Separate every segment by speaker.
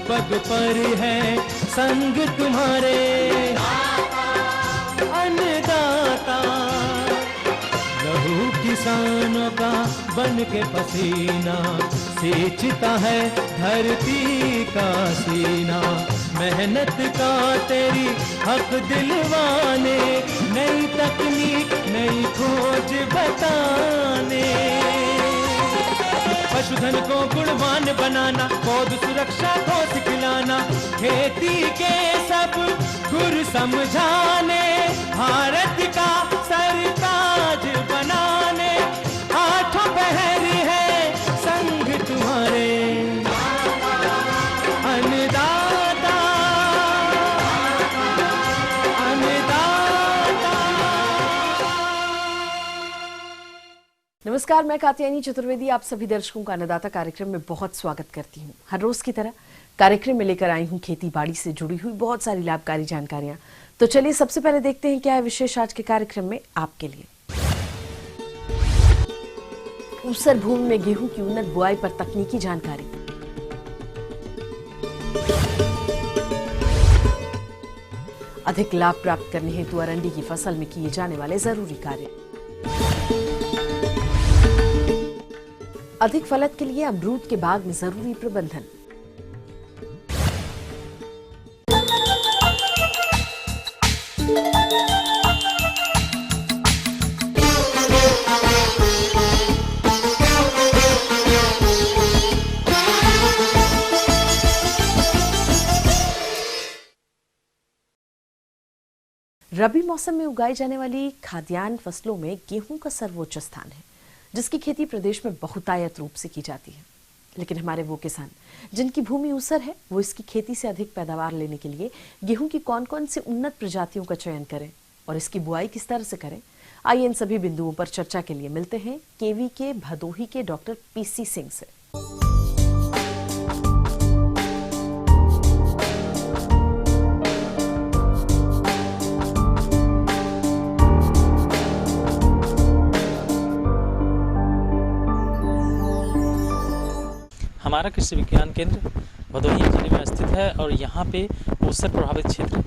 Speaker 1: पग पर है संग तुम्हारे अन्नदाता। लहू किसानों का बन के पसीना सींचता है धरती का सीना। मेहनत का तेरी हक दिलवाने, नई तकनीक नई खोज बताने। पशुधन को गुणवान बनाना, पौध सुरक्षा को सिखलाना, खेती के सब गुर समझाने, भारत का सरताज बनाने। आठों पहर है संग तुम्हारे अन्नदाता अन्नदाता।
Speaker 2: नमस्कार, मैं कात्यायनी चतुर्वेदी आप सभी दर्शकों का अन्नदाता कार्यक्रम में बहुत स्वागत करती हूँ। हर रोज की तरह कार्यक्रम में लेकर आई हूँ खेती बाड़ी से जुड़ी हुई बहुत सारी लाभकारी जानकारियां। तो चलिए सबसे पहले देखते हैं क्या है विशेष आज के कार्यक्रम में आपके लिए। ऊसर भूमि में गेहूं की उन्नत बुआई पर तकनीकी जानकारी। अधिक लाभ प्राप्त करने हेतु अरंडी की फसल में किए जाने वाले जरूरी कार्य। अधिक फलत के लिए अमरूद के बाग में जरूरी प्रबंधन। रबी मौसम में उगाई जाने वाली खाद्यान्न फसलों में गेहूं का सर्वोच्च स्थान है, जिसकी खेती प्रदेश में बहुतायत रूप से की जाती है। लेकिन हमारे वो किसान जिनकी भूमि ऊसर है, वो इसकी खेती से अधिक पैदावार लेने के लिए गेहूं की कौन कौन सी उन्नत प्रजातियों का चयन करें और इसकी बुआई किस तरह से करें। आइए इन सभी बिंदुओं पर चर्चा के लिए मिलते हैं केवी के भदोही के डॉक्टर पीसी सिंह से।
Speaker 3: हमारा कृषि विज्ञान केंद्र भदोही जिले में स्थित है और यहाँ पे ऊसर प्रभावित क्षेत्र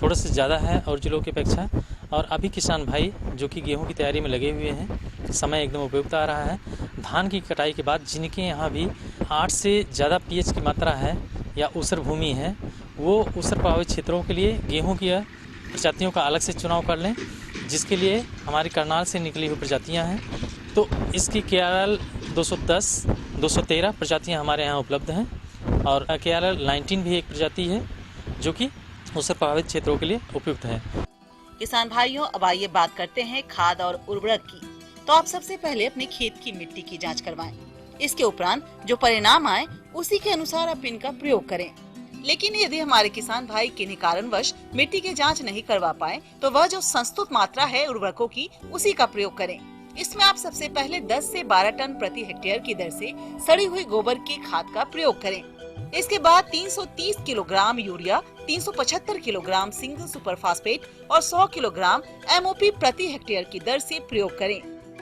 Speaker 3: थोड़ा सा ज़्यादा है और जिलों की अपेक्षा। और अभी किसान भाई जो कि गेहूं की तैयारी में लगे हुए हैं, समय एकदम उपयुक्त आ रहा है। धान की कटाई के बाद जिनके यहाँ भी 8 से ज़्यादा पीएच की मात्रा है या ऊसर भूमि है, वो ऊसर प्रभावित क्षेत्रों के लिए गेहूँ की प्रजातियों का अलग से चुनाव कर लें, जिसके लिए हमारी करनाल से निकली हुई प्रजातियाँ हैं। तो इसकी KRL 210, 213 प्रजातियां हमारे यहाँ उपलब्ध हैं और KRL 19 भी एक प्रजाति है जो कि ऊसर प्रभावित क्षेत्रों के लिए उपयुक्त है।
Speaker 4: किसान भाइयों, अब आइए बात करते हैं खाद और उर्वरक की। तो आप सबसे पहले अपने खेत की मिट्टी की जांच करवाएं। इसके उपरांत जो परिणाम आए उसी के अनुसार आप इनका प्रयोग करें। लेकिन यदि हमारे किसान भाई किन्हीं कारणवश मिट्टी की जाँच नहीं करवा पाए तो वह जो संस्तुत मात्रा है उर्वरकों की, उसी का प्रयोग करें। इसमें आप सबसे पहले 10 से 12 टन प्रति हेक्टेयर की दर से सड़ी हुई गोबर की खाद का प्रयोग करें। इसके बाद 330 kilogram urea, 375 kilogram single super phosphate और 100 किलोग्राम MOP प्रति हेक्टेयर की दर से प्रयोग करें।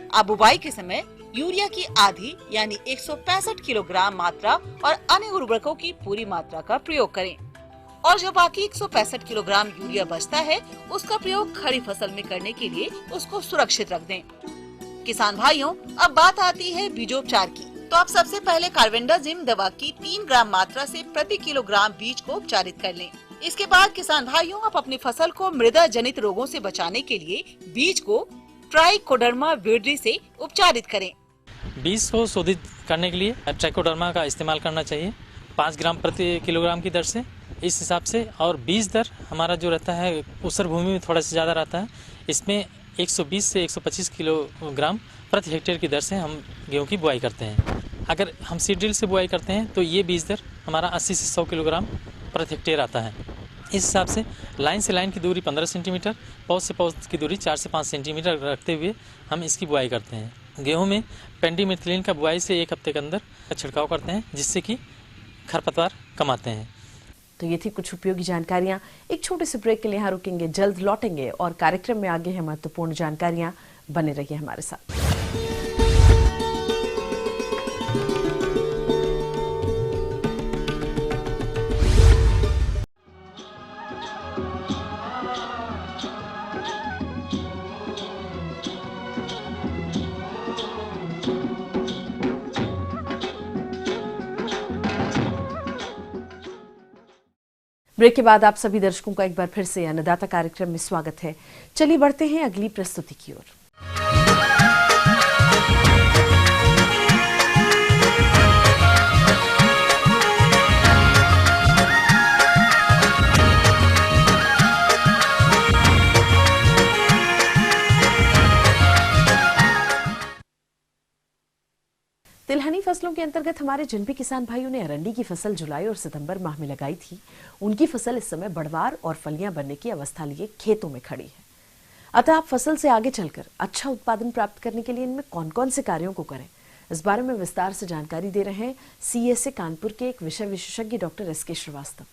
Speaker 4: अब बुवाई के समय यूरिया की आधी यानी 165 किलोग्राम मात्रा और अन्य उर्वरकों की पूरी मात्रा का प्रयोग करें। और जो बाकी 165 किलोग्राम यूरिया बचता है, उसका प्रयोग खड़ी फसल में करने के लिए उसको सुरक्षित रख दें। किसान भाइयों, अब बात आती है बीजोपचार की। तो आप सबसे पहले कार्बेंडाजिम दवा की 3 ग्राम मात्रा से प्रति किलोग्राम बीज को उपचारित कर लें। इसके बाद किसान भाइयों, आप अपनी फसल को मृदा जनित रोगों से बचाने के लिए बीज को ट्राइकोडर्मा विरिडी से उपचारित करें।
Speaker 3: बीज को शोधित करने के लिए ट्राइकोडर्मा का इस्तेमाल करना चाहिए 5 ग्राम प्रति किलोग्राम की दर से, इस हिसाब से। और बीज दर हमारा जो रहता है ऊसर भूमि में थोड़ा सा ज़्यादा रहता है, इसमें 120 से 125 किलोग्राम प्रति हेक्टेयर की दर से हम गेहूं की बुआई करते हैं। अगर हम सीड ड्रिल से बुआई करते हैं तो ये बीज दर हमारा 80 से 100 किलोग्राम प्रति हेक्टेयर आता है। इस हिसाब से लाइन से लाइन की दूरी 15 सेंटीमीटर, पौध से पौध की दूरी 4 से 5 सेंटीमीटर रखते हुए हम इसकी बुआई करते हैं। गेहूं में पेंडीमिथिलिन का बुआई से 1 हफ्ते के अंदर छिड़काव करते हैं, जिससे कि खरपतवार कम आते हैं।
Speaker 2: तो ये थी कुछ उपयोगी जानकारियां। एक छोटे से ब्रेक के लिए यहाँ रुकेंगे, जल्द लौटेंगे और कार्यक्रम में आगे है महत्वपूर्ण जानकारियां। बने रहिए हमारे साथ। ब्रेक के बाद आप सभी दर्शकों का एक बार फिर से अन्नदाता कार्यक्रम में स्वागत है। चलिए बढ़ते हैं अगली प्रस्तुति की ओर। तिलहनी फसलों के अंतर्गत हमारे जिन भी किसान भाइयों ने अरंडी की फसल जुलाई और सितंबर माह में लगाई थी, उनकी फसल इस समय बढ़वार और फलियां बनने की अवस्था लिए खेतों में खड़ी है। अतः आप फसल से आगे चलकर अच्छा उत्पादन प्राप्त करने के लिए इनमें कौन कौन से कार्यों को करें, इस बारे में विस्तार से जानकारी दे रहे हैं CSA कानपुर के एक विषय विशेषज्ञ डॉक्टर SK श्रीवास्तव।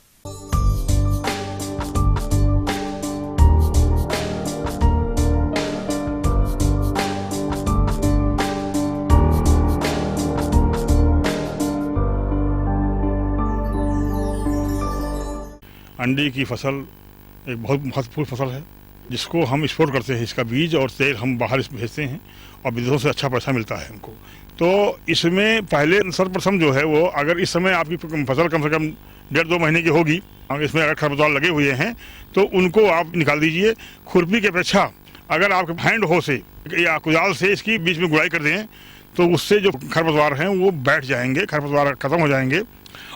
Speaker 5: अंडी की फसल एक बहुत महत्वपूर्ण फसल है जिसको हम एक्सपोर्ट करते हैं। इसका बीज और तेल हम बाहर भेजते हैं और विदेशों से अच्छा पैसा मिलता है हमको। तो इसमें पहले सर्वप्रथम जो है वो, अगर इस समय आपकी फसल कम से कम 1.5-2 महीने की होगी, अगर इसमें अगर खरपतवार लगे हुए हैं तो उनको आप निकाल दीजिए। खुरपी की अपेक्षा अगर आप हैंड हो से या कुदाल से इसकी बीच में गुड़ाई कर दें तो उससे जो खरपतवार हैं वो बैठ जाएंगे, खरपतवार खत्म हो जाएंगे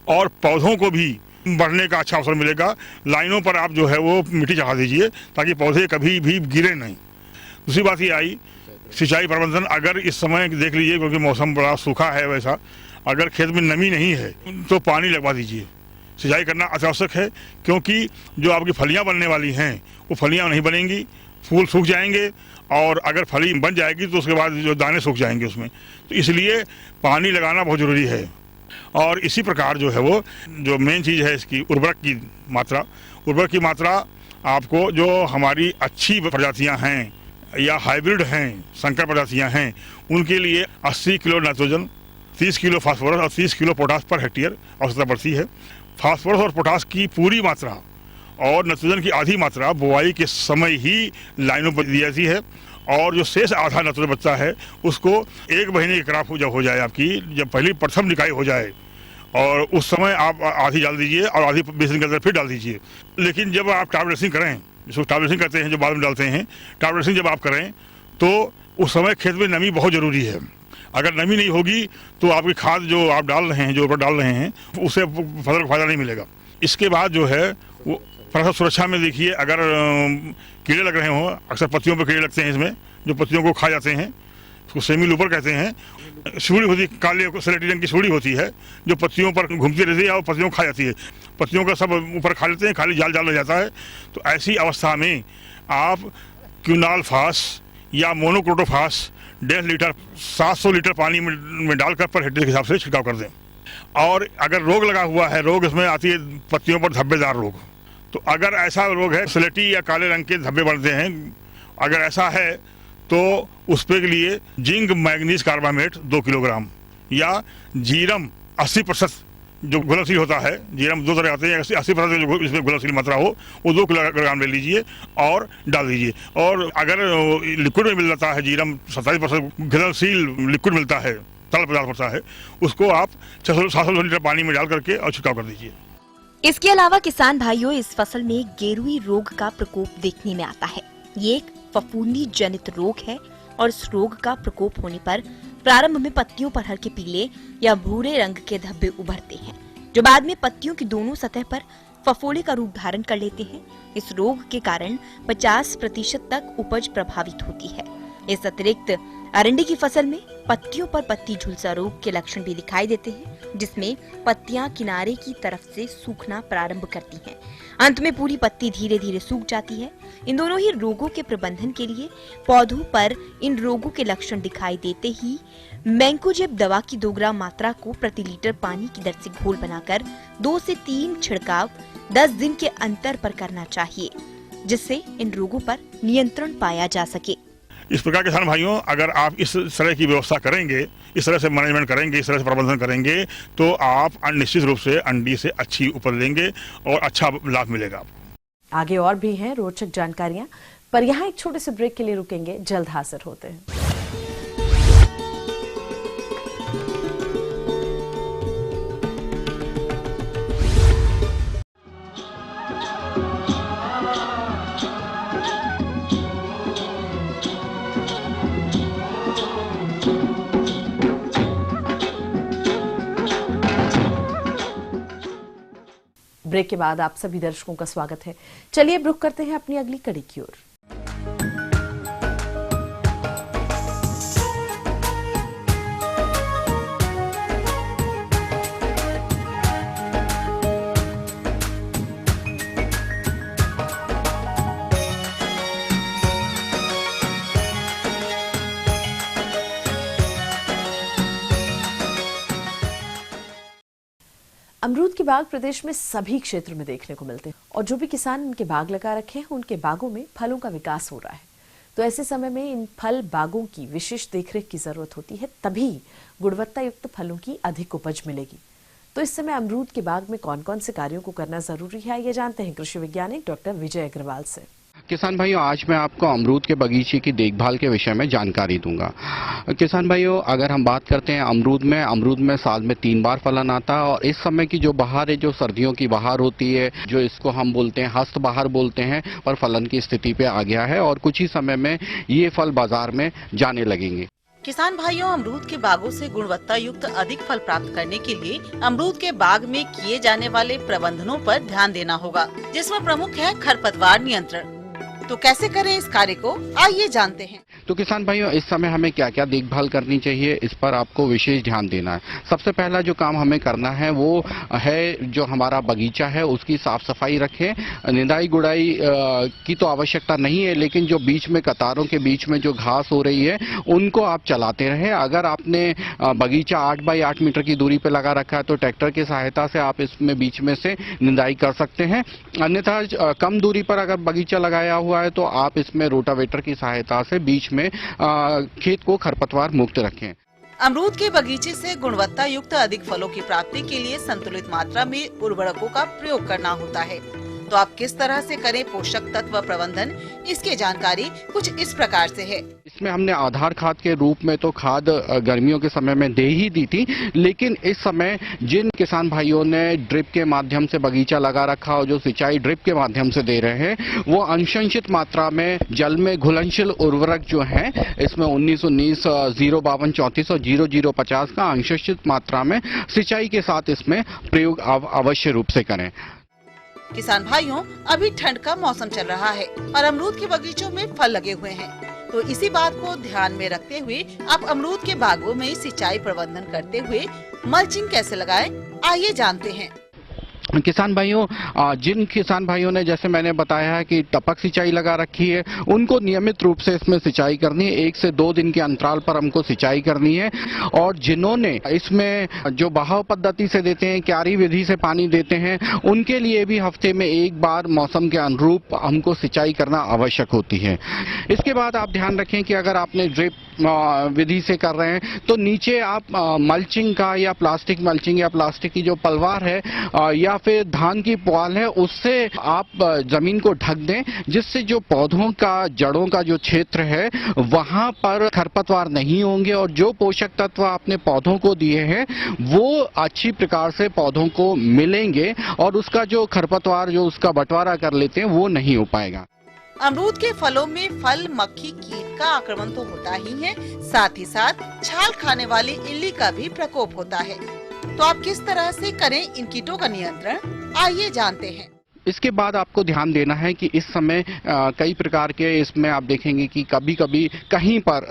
Speaker 5: और पौधों को भी बढ़ने का अच्छा अवसर मिलेगा। लाइनों पर आप जो है वो मिट्टी चढ़ा दीजिए ताकि पौधे कभी भी गिरे नहीं। दूसरी बात ये आई सिंचाई प्रबंधन। अगर इस समय देख लीजिए, क्योंकि मौसम बड़ा सूखा है, वैसा अगर खेत में नमी नहीं है तो पानी लगवा दीजिए। सिंचाई करना अत्यावश्यक है क्योंकि जो आपकी फलियां बनने वाली हैं वो फलियां नहीं बनेंगी, फूल सूख जाएंगे और अगर फली बन जाएगी तो उसके बाद जो दाने सूख जाएंगे उसमें। तो इसलिए पानी लगाना बहुत ज़रूरी है। और इसी प्रकार जो है वो जो मेन चीज़ है इसकी उर्वरक की मात्रा। उर्वरक की मात्रा आपको जो हमारी अच्छी प्रजातियां हैं या हाइब्रिड हैं, संकर प्रजातियां हैं, उनके लिए 80 किलो नाइट्रोजन, 30 किलो फास्फोरस और 30 किलो पोटास पर हेक्टेयर आवश्यकता पड़ती है। फास्फोरस और पोटास की पूरी मात्रा और नाइट्रोजन की आधी मात्रा बुआई के समय ही लाइनों पर दी जाती है और जो शेष आधा नाइट्रोजन बचता है उसको 1 महीने की क्रॉप जब हो जाए आपकी, जब पहली प्रथम निकाई हो जाए और उस समय आप आधी डाल दीजिए और आधी 20 दिन के अंदर फिर डाल दीजिए। लेकिन जब आप टॉप ड्रेसिंग करें, जिसको टॉप ड्रेसिंग करते हैं, जो बाद में डालते हैं, टॉप ड्रेसिंग जब आप करें तो उस समय खेत में नमी बहुत ज़रूरी है। अगर नमी नहीं होगी तो आपकी खाद जो आप डाल रहे हैं, जो ऊपर डाल रहे हैं, उससे फसल को फायदा नहीं मिलेगा। इसके बाद जो है वो फसल सुरक्षा में देखिए, अगर कीड़े लग रहे हों, अक्सर पत्तियों पर कीड़े लगते हैं इसमें, जो पत्तियों को खा जाते हैं, उसको सेमी लूपर कहते हैं। सूढ़ी होती है, काले सलेटी रंग की सूढ़ी होती है जो पत्तियों पर घूमती रहती है और पत्तियों को खा जाती है। पत्तियों का सब ऊपर खा लेते हैं, खाली जाल जाल हो जाता है। तो ऐसी अवस्था में आप क्विनालफास या मोनोक्रोटोफास 1.5 लीटर 700 लीटर पानी में डालकर पर हेक्टेयर के हिसाब से छिड़काव कर दें। और अगर रोग लगा हुआ है, रोग इसमें आती है पत्तियों पर धब्बेदार रोग, तो अगर ऐसा रोग है, स्लेटी या काले रंग के धब्बे बनते हैं, अगर ऐसा है तो उस पे के लिए जिंक मैग्नीज कार्बामेट 2 किलोग्राम या जीरम 80% जो घुलनशील होता है, जीरम 2 तरह आते हैं, 80% जो इसमें घुलनशील मात्रा हो वो 2 किलोग्राम ले लीजिए और डाल दीजिए। और अगर लिक्विड में मिल जाता है जीरम, 27% घुलनशील लिक्विड मिलता है, तरल पदार्थ होता है, उसको आप 700 लीटर पानी में डाल करके और छिड़काव कर दीजिए।
Speaker 6: इसके अलावा किसान भाइयों, इस फसल में गेरुई रोग का प्रकोप देखने में आता है। ये एक फफूंदी जनित रोग है और इस रोग का प्रकोप होने पर प्रारंभ में पत्तियों पर हल्के पीले या भूरे रंग के धब्बे उभरते हैं, जो बाद में पत्तियों की दोनों सतह पर फफोले का रूप धारण कर लेते हैं। इस रोग के कारण 50% तक उपज प्रभावित होती है। इस अतिरिक्त अरंडी की फसल में पत्तियों पर पत्ती झुलसा रोग के लक्षण भी दिखाई देते हैं, जिसमें पत्तियां किनारे की तरफ से सूखना प्रारंभ करती हैं। अंत में पूरी पत्ती धीरे धीरे सूख जाती है। इन दोनों ही रोगों के प्रबंधन के लिए पौधों पर इन रोगों के लक्षण दिखाई देते ही मैंकोजेब दवा की 2 ग्राम मात्रा को प्रति लीटर पानी की दर से घोल बनाकर 2 से 3 छिड़काव 10 दिन के अंतर पर करना चाहिए, जिससे इन रोगों पर नियंत्रण पाया जा सके।
Speaker 5: इस प्रकार के किसान भाइयों, अगर आप इस तरह की व्यवस्था करेंगे, इस तरह से मैनेजमेंट करेंगे, इस तरह से प्रबंधन करेंगे तो आप निश्चित रूप से अंडी से अच्छी उपज लेंगे और अच्छा लाभ मिलेगा आपको।
Speaker 2: आगे और भी हैं रोचक जानकारियां, पर यहाँ एक छोटे से ब्रेक के लिए रुकेंगे, जल्द हाजिर होते हैं। ब्रेक के बाद आप सभी दर्शकों का स्वागत है। चलिए अब रुख करते हैं अपनी अगली कड़ी की ओर। अमरूद के बाग प्रदेश में सभी क्षेत्र में देखने को मिलते हैं और जो भी किसान इनके बाग लगा रखे हैं उनके बागों में फलों का विकास हो रहा है। तो ऐसे समय में इन फल बागों की विशेष देखरेख की जरूरत होती है, तभी गुणवत्ता युक्त फलों की अधिक उपज मिलेगी। तो इस समय अमरूद के बाग में कौन कौन से कार्यों को करना जरूरी है, ये जानते हैं कृषि वैज्ञानिक डॉक्टर विजय अग्रवाल से।
Speaker 7: किसान भाइयों, आज मैं आपको अमरूद के बगीचे की देखभाल के विषय में जानकारी दूंगा। किसान भाइयों, अगर हम बात करते हैं अमरूद में साल में 3 बार फलन आता है और इस समय की जो बहार है, जो सर्दियों की बहार होती है, जो इसको हम बोलते हैं हस्त बहार बोलते हैं, पर फलन की स्थिति पे आ गया है और कुछ ही समय में ये फल बाजार में जाने लगेंगे।
Speaker 4: किसान भाइयों, अमरूद के बागों से गुणवत्ता युक्त अधिक फल प्राप्त करने के लिए अमरूद के बाग में किए जाने वाले प्रबंधनों पर ध्यान देना होगा, जिसमें प्रमुख है खरपतवार नियंत्रण। तो कैसे करें इस कार्य को, आइए जानते हैं।
Speaker 7: तो किसान भाइयों, इस समय हमें क्या क्या देखभाल करनी चाहिए, इस पर आपको विशेष ध्यान देना है। सबसे पहला जो काम हमें करना है वो है जो हमारा बगीचा है उसकी साफ सफाई रखें। निंदाई गुड़ाई की तो आवश्यकता नहीं है, लेकिन जो बीच में कतारों के बीच में जो घास हो रही है उनको आप चलाते रहें। अगर आपने बगीचा 8 बाई 8 मीटर की दूरी पर लगा रखा है तो ट्रैक्टर की सहायता से आप इसमें बीच में से निंदाई कर सकते हैं। अन्यथा कम दूरी पर अगर बगीचा लगाया हुआ है तो आप इसमें रोटावेटर की सहायता से बीच में खेत को खरपतवार मुक्त रखें।
Speaker 4: अमरूद के बगीचे से गुणवत्ता युक्त अधिक फलों की प्राप्ति के लिए संतुलित मात्रा में उर्वरकों का प्रयोग करना होता है। तो आप किस तरह से करें पोषक तत्व प्रबंधन, इसकी जानकारी कुछ इस प्रकार से है।
Speaker 7: इसमें हमने आधार खाद के रूप में तो खाद गर्मियों के समय में दे ही दी थी, लेकिन इस समय जिन किसान भाइयों ने ड्रिप के माध्यम से बगीचा लगा रखा और जो सिंचाई ड्रिप के माध्यम से दे रहे हैं, वो अंशंशित मात्रा में जल में घुलनशील उर्वरक जो है इसमें 1919, 052, 34 और 0050 का अंशंशित मात्रा में सिंचाई के साथ इसमें प्रयोग अवश्य रूप से करें।
Speaker 4: किसान भाइयों, अभी ठंड का मौसम चल रहा है और अमरूद के बगीचों में फल लगे हुए हैं। तो इसी बात को ध्यान में रखते हुए आप अमरूद के बागों में सिंचाई प्रबंधन करते हुए मल्चिंग कैसे लगाएं, आइए जानते हैं।
Speaker 7: किसान भाइयों, जिन किसान भाइयों ने जैसे मैंने बताया है कि टपक सिंचाई लगा रखी है, उनको नियमित रूप से इसमें सिंचाई करनी है। 1 से 2 दिन के अंतराल पर हमको सिंचाई करनी है। और जिन्होंने इसमें जो बहाव पद्धति से देते हैं, क्यारी विधि से पानी देते हैं, उनके लिए भी हफ्ते में 1 बार मौसम के अनुरूप हमको सिंचाई करना आवश्यक होती है। इसके बाद आप ध्यान रखें कि अगर आपने ड्रिप विधि से कर रहे हैं तो नीचे आप मल्चिंग का या प्लास्टिक मल्चिंग या प्लास्टिक की जो पलवार है या फिर धान की पुआल है, उससे आप जमीन को ढक दें, जिससे जो पौधों का जड़ों का जो क्षेत्र है वहां पर खरपतवार नहीं होंगे और जो पोषक तत्व आपने पौधों को दिए हैं वो अच्छी प्रकार से पौधों को मिलेंगे और उसका जो खरपतवार जो उसका बंटवारा कर लेते हैं वो नहीं हो पाएगा।
Speaker 4: अमरूद के फलों में फल मक्खी कीट का आक्रमण तो होता ही है, साथ ही साथ छाल खाने वाली इल्ली का भी प्रकोप होता है। तो आप किस तरह से करें इन कीटों का नियंत्रण, आइए जानते हैं।
Speaker 7: इसके बाद आपको ध्यान देना है कि इस समय कई प्रकार के इसमें आप देखेंगे कि कभी कभी कहीं पर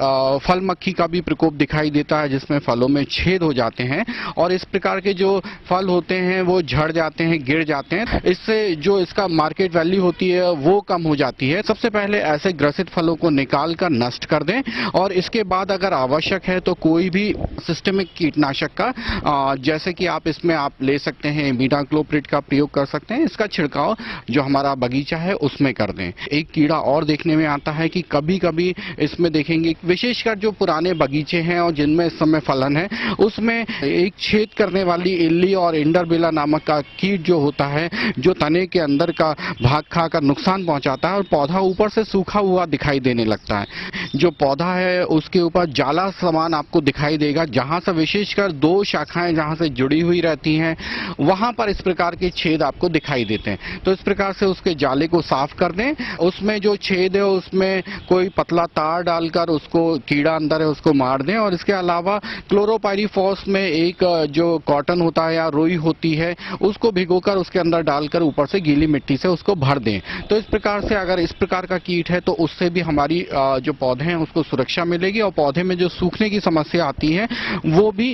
Speaker 7: फल मक्खी का भी प्रकोप दिखाई देता है, जिसमें फलों में छेद हो जाते हैं और इस प्रकार के जो फल होते हैं वो झड़ जाते हैं, गिर जाते हैं। इससे जो इसका मार्केट वैल्यू होती है वो कम हो जाती है। सबसे पहले ऐसे ग्रसित फलों को निकाल कर नष्ट कर दें और इसके बाद अगर आवश्यक है तो कोई भी सिस्टमिक कीटनाशक का जैसे कि आप इसमें आप ले सकते हैं, इमिडाक्लोप्रिड का प्रयोग कर सकते हैं। इसका छिड़काव जो हमारा बगीचा है उसमें कर दें। एक कीड़ा और देखने में आता है कि कभी कभी इसमें देखेंगे, विशेषकर जो पुराने बगीचे हैं और जिनमें इस समय फलन है, उसमें एक छेद करने वाली इल्ली और इंडरबिला नामक का कीट जो होता है, जो तने के अंदर का भाग खाकर नुकसान पहुंचाता है और पौधा ऊपर से सूखा हुआ दिखाई देने लगता है। जो पौधा है उसके ऊपर जाला समान आपको दिखाई देगा, जहां से विशेषकर 2 शाखाएं जहां से जुड़ी हुई रहती हैं वहां पर इस प्रकार के छेद आपको दिखाई देते हैं। तो इस प्रकार से उसके जाले को साफ कर दें। उसमें जो छेद है उसमें कोई पतला तार डालकर उसको कीड़ा अंदर है उसको मार दें, और इसके अलावा क्लोरोपाइरीफॉस में एक जो कॉटन होता है या रुई होती है उसको भिगोकर उसके अंदर डालकर ऊपर से गीली मिट्टी से उसको भर दें। तो इस प्रकार से अगर इस प्रकार का कीट है तो उससे भी हमारी जो पौधे हैं उसको सुरक्षा मिलेगी, और पौधे में जो सूखने की समस्या आती है वो भी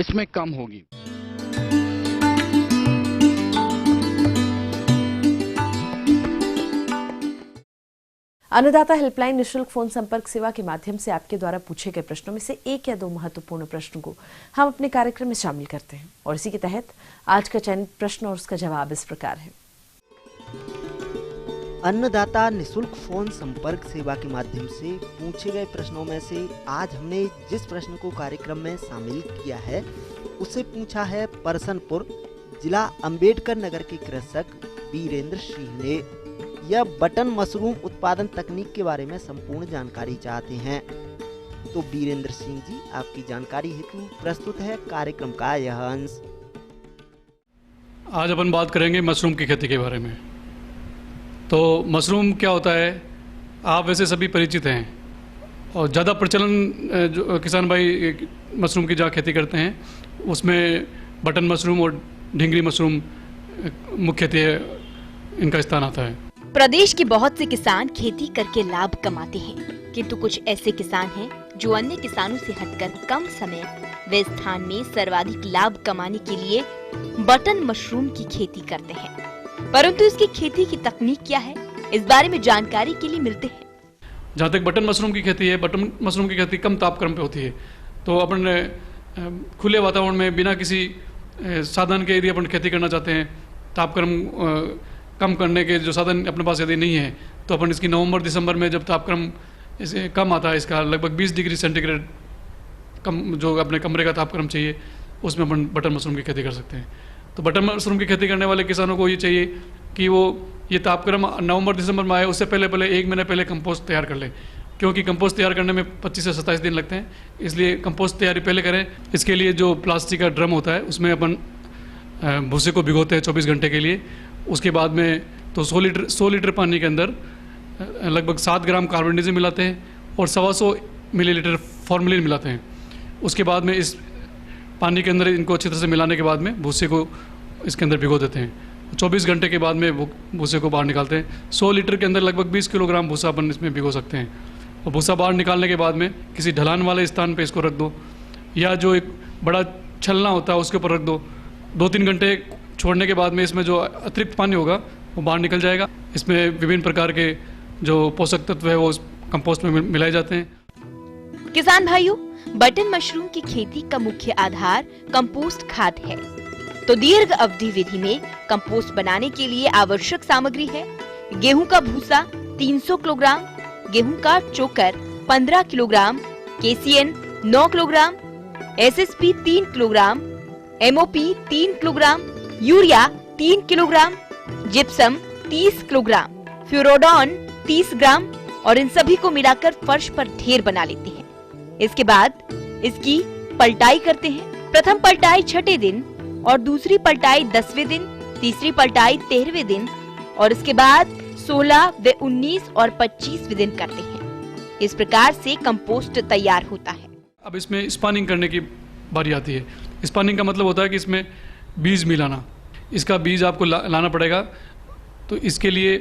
Speaker 7: इसमें कम होगी।
Speaker 2: अन्नदाता हेल्पलाइन निशुल्क फोन संपर्क सेवा के माध्यम से आपके द्वारा पूछे गए प्रश्नों में से एक या दो महत्वपूर्ण प्रश्नों को हम अपने कार्यक्रम में शामिल करते हैं, और इसी के तहत आज का चयनित प्रश्न और उसका जवाब इस प्रकार है।
Speaker 8: अन्नदाता निशुल्क फोन संपर्क सेवा के माध्यम से पूछे गए प्रश्नों में से आज हमने जिस प्रश्न को कार्यक्रम में शामिल किया है उसे पूछा है परसनपुर जिला अंबेडकर नगर के कृषक वीरेंद्र सिंह ने। यह बटन मशरूम उत्पादन तकनीक के बारे में संपूर्ण जानकारी चाहते हैं। तो वीरेंद्र सिंह जी, आपकी जानकारी हेतु प्रस्तुत है कार्यक्रम का यह अंश।
Speaker 9: आज अपन बात करेंगे मशरूम की खेती के बारे में। तो मशरूम क्या होता है, आप वैसे सभी परिचित हैं, और ज़्यादा प्रचलन जो किसान भाई मशरूम की जहाँ खेती करते हैं उसमें बटन मशरूम और ढिंगरी मशरूम मुख्यतः इनका स्थान आता है।
Speaker 6: प्रदेश के बहुत से किसान खेती करके लाभ कमाते हैं, किंतु कुछ ऐसे किसान हैं जो अन्य किसानों से हटकर कम समय व स्थान में सर्वाधिक लाभ कमाने के लिए बटन मशरूम की खेती करते हैं। परंतु इसकी खेती की तकनीक क्या है, इस बारे में जानकारी के लिए मिलते हैं।
Speaker 9: जहाँ तक बटन मशरूम की खेती है, बटन मशरूम की खेती कम तापक्रम पे होती है। तो अपन खुले वातावरण में बिना किसी साधन के यदि अपन खेती करना चाहते हैं, तापक्रम कम करने के जो साधन अपने पास यदि नहीं है, तो अपन इसकी नवंबर दिसंबर में जब तापक्रम इसे कम आता है, इसका लगभग 20 डिग्री सेंटीग्रेड कम जो अपने कमरे का तापक्रम चाहिए, उसमें अपन बटन मशरूम की खेती कर सकते हैं। तो बटन मशरूम की खेती करने वाले किसानों को ये चाहिए कि वो ये तापक्रम नवंबर दिसंबर में आए उससे पहले 1 महीने पहले कंपोस्ट तैयार कर लें, क्योंकि कंपोस्ट तैयार करने में 25 से 27 दिन लगते हैं, इसलिए कंपोस्ट तैयारी पहले करें। इसके लिए जो प्लास्टिक का ड्रम होता है उसमें अपन भूसे को भिगोते हैं 24 घंटे के लिए। उसके बाद में तो 100 लीटर पानी के अंदर लगभग 7 ग्राम कार्बोनिज़म मिलाते हैं और 125 मिलीलीटर फॉर्मेलिन मिलाते हैं। उसके बाद में इस पानी के अंदर इनको अच्छी तरह से मिलाने के बाद में भूसे को इसके अंदर भिगो देते हैं। 24 घंटे के बाद में भूसे को बाहर निकालते हैं। 100 लीटर के अंदर लगभग 20 किलोग्राम भूसा अपन इसमें भिगो सकते हैं। और भूसा बाहर निकालने के बाद में किसी ढलान वाले स्थान पे इसको रख दो, या जो एक बड़ा छलना होता है उसके ऊपर रख दो। 2-3 घंटे छोड़ने के बाद में इसमें जो अतिरिक्त पानी होगा वो बाहर निकल जाएगा। इसमें विभिन्न प्रकार के जो पोषक तत्व है वो कंपोस्ट में मिलाए जाते हैं।
Speaker 6: किसान भाइयों, बटन मशरूम की खेती का मुख्य आधार कंपोस्ट खाद है। तो दीर्घ अवधि विधि में कंपोस्ट बनाने के लिए आवश्यक सामग्री है गेहूं का भूसा 300 किलोग्राम, गेहूं का चोकर 15 kilogram, KCN 9 kilogram, SSP 3 kilogram, MOP 3 kilogram, urea 3 kilogram, gypsum 30 kilogram, Furadan 30 gram, और इन सभी को मिलाकर फर्श पर ढेर बना लेते हैं। इसके बाद इसकी पलटाई करते हैं। प्रथम पलटाई 6ठे दिन और दूसरी पलटाई 10वें दिन, तीसरी पलटाई 13वें दिन, और इसके बाद 16, 19 और 25वें दिन करते हैं। इस प्रकार से कंपोस्ट तैयार होता है।
Speaker 9: अब इसमें स्पानिंग करने की बारी आती है। स्पानिंग का मतलब होता है कि इसमें बीज मिलाना। इसका बीज आपको लाना पड़ेगा। तो इसके लिए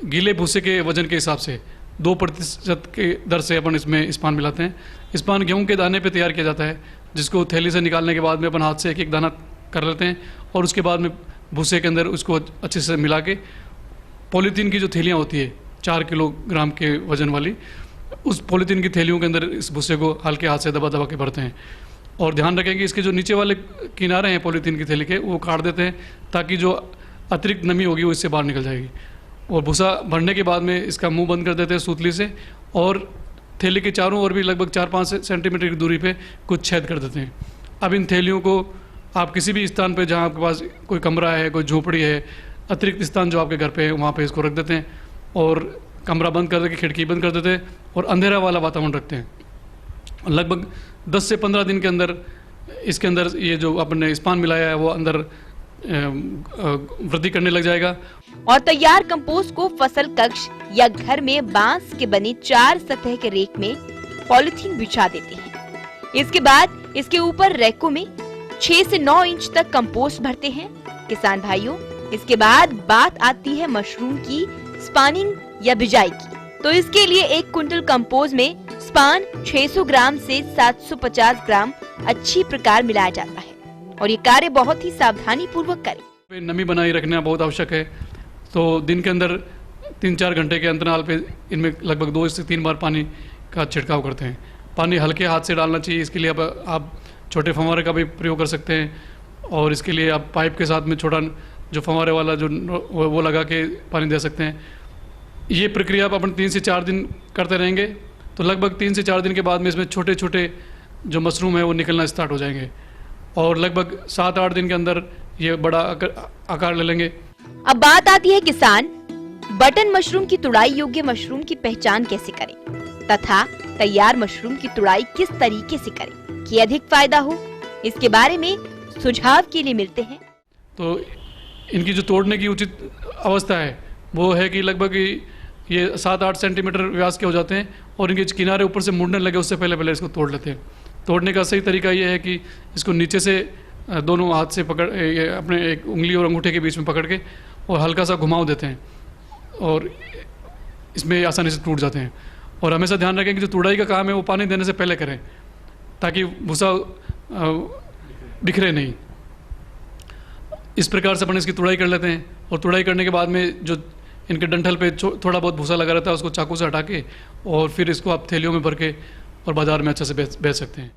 Speaker 9: गीले भूसे के वजन के हिसाब से 2% के दर से अपन इसमें स्पान मिलाते हैं। स्पान गेहूं के दाने पे तैयार किया जाता है, जिसको थैली से निकालने के बाद में अपन हाथ से एक दाना कर लेते हैं, और उसके बाद में भूसे के अंदर उसको अच्छे से मिला के पॉलीथीन की जो थैलियाँ होती है 4 किलोग्राम के वजन वाली, उस पॉलीथीन की थैलियों के अंदर इस भूसे को हल्के हाथ से दबा दबा के भरते हैं। और ध्यान रखें कि इसके जो नीचे वाले किनारे हैं पॉलीथीन की थैली के, वो काट देते हैं, ताकि जो अतिरिक्त नमी होगी वो इससे बाहर निकल जाएगी। और भूसा भरने के बाद में इसका मुंह बंद कर देते हैं सूतली से, और थैली के चारों ओर भी लगभग 4-5 सेंटीमीटर की दूरी पे कुछ छेद कर देते हैं। अब इन थैलियों को आप किसी भी स्थान पे जहाँ आपके पास कोई कमरा है, कोई झोपड़ी है, अतिरिक्त स्थान जो आपके घर पे है, वहाँ पे इसको रख देते हैं, और कमरा बंद कर देके खिड़की बंद कर देते हैं, और अंधेरा वाला वातावरण रखते हैं। लगभग 10 से 15 दिन के अंदर इसके अंदर ये जो आपने स्पान मिलाया है वो अंदर वृद्धि करने लग जाएगा।
Speaker 6: और तैयार कंपोस्ट को फसल कक्ष या घर में बांस के बने 4 सतह के रेक में पॉलिथीन बिछा देते हैं। इसके बाद इसके ऊपर रैकों में 6 से 9 इंच तक कंपोस्ट भरते हैं। किसान भाइयों, इसके बाद बात आती है मशरूम की स्पानिंग या बिजाई की। तो इसके लिए 1 कुंटल कंपोस्ट में स्पान 600 ग्राम से 750 ग्राम अच्छी प्रकार मिलाया जाता है और ये कार्य बहुत ही सावधानी पूर्वक करें।
Speaker 9: नमी बनाए रखना बहुत आवश्यक है। तो दिन के अंदर 3-4 घंटे के अंतराल पे इनमें लगभग 2 से 3 बार पानी का छिड़काव करते हैं। पानी हल्के हाथ से डालना चाहिए। इसके लिए आप छोटे फव्वारे का भी प्रयोग कर सकते हैं और इसके लिए आप पाइप के साथ में छोटा जो फव्वारे वाला जो वो लगा के पानी दे सकते हैं। ये प्रक्रिया आप अपन 3 से 4 दिन करते रहेंगे तो लगभग 3 से 4 दिन के बाद में इसमें छोटे छोटे जो मशरूम है वो निकलना स्टार्ट हो जाएंगे और लगभग 7-8 दिन के अंदर ये बड़ा आकार ले लेंगे।
Speaker 6: अब बात आती है किसान बटन मशरूम की तुड़ाई योग्य मशरूम की पहचान कैसे करें तथा तैयार मशरूम की तुड़ाई किस तरीके से करें कि अधिक फायदा हो। इसके बारे में सुझाव के लिए मिलते हैं।
Speaker 9: तो इनकी जो तोड़ने की उचित अवस्था है वो है कि लगभग ये 7-8 सेंटीमीटर व्यास के हो जाते हैं और इनके किनारे ऊपर से मुड़ने लगे उससे पहले इसको तोड़ लेते हैं। तोड़ने का सही तरीका ये है कि इसको नीचे से दोनों हाथ से पकड़ अपने एक उंगली और अंगूठे के बीच में पकड़ के और हल्का सा घुमाव देते हैं और इसमें आसानी से टूट जाते हैं। और हमेशा ध्यान रखें कि जो तुड़ाई का काम है वो पानी देने से पहले करें ताकि भूसा बिखरे नहीं। इस प्रकार से अपन इसकी तुड़ाई कर लेते हैं और तुड़ाई करने के बाद में जो इनके डंठल पे थोड़ा बहुत भूसा लगा रहता है उसको चाकू से हटा के और फिर इसको आप थैलियों में भर के और बाजार में अच्छे से बेच सकते हैं।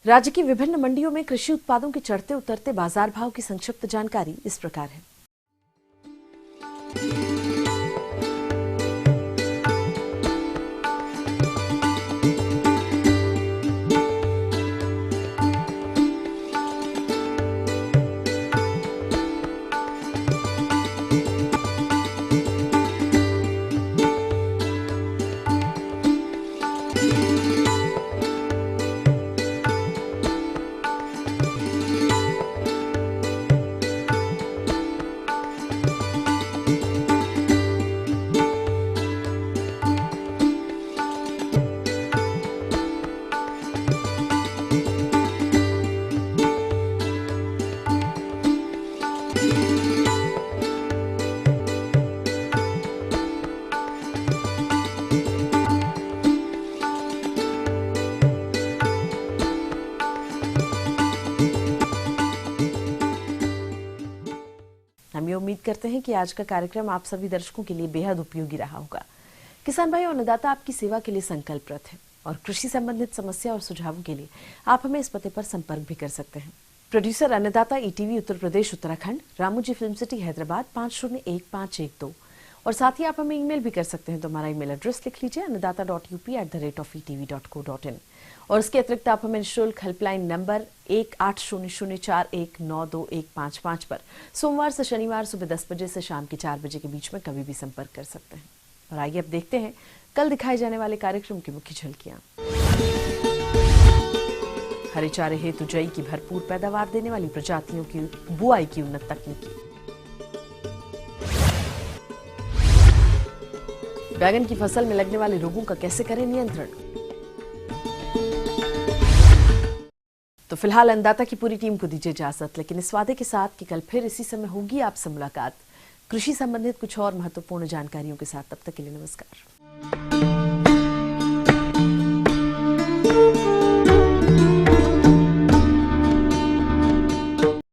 Speaker 2: राज्य की विभिन्न मंडियों में कृषि उत्पादों के चढ़ते उतरते बाजार भाव की संक्षिप्त जानकारी इस प्रकार है। हम ये उम्मीद करते हैं कि आज का कार्यक्रम आप सभी दर्शकों के लिए बेहद उपयोगी रहा होगा। किसान भाई और अन्नदाता आपकी सेवा के लिए संकल्परत है और कृषि संबंधित समस्या और सुझावों के लिए आप हमें इस पते पर संपर्क भी कर सकते हैं। प्रोड्यूसर अन्नदाता ETV Uttar Pradesh Uttarakhand, Ramoji film city Hyderabad 501512 और साथ ही आप हमें ईमेल भी कर सकते हैं। तो हमारा ईमेल एड्रेस लिख लीजिए annadatta.up@etv.co.in और इसके अतिरिक्त आप हमें निःशुल्क हेल्पलाइन नंबर 180041921555 पर सोमवार से शनिवार सुबह 10 बजे से शाम के 4 बजे के बीच में कभी भी संपर्क कर सकते हैं। और आइए अब देखते हैं कल दिखाए जाने वाले कार्यक्रम की मुख्य झलकियां। हरे चारे हेतु जई की भरपूर पैदावार देने वाली प्रजातियों की बुआई की उन्नत तकनीकी। बैगन की फसल में लगने वाले रोगों का कैसे करें नियंत्रण। तो फिलहाल अन्नदाता की पूरी टीम को दीजिए इजाजत, लेकिन इस वादे के साथ कि कल फिर इसी समय होगी आपसे मुलाकात कृषि संबंधित कुछ और महत्वपूर्ण जानकारियों के साथ। तब तक के लिए नमस्कार।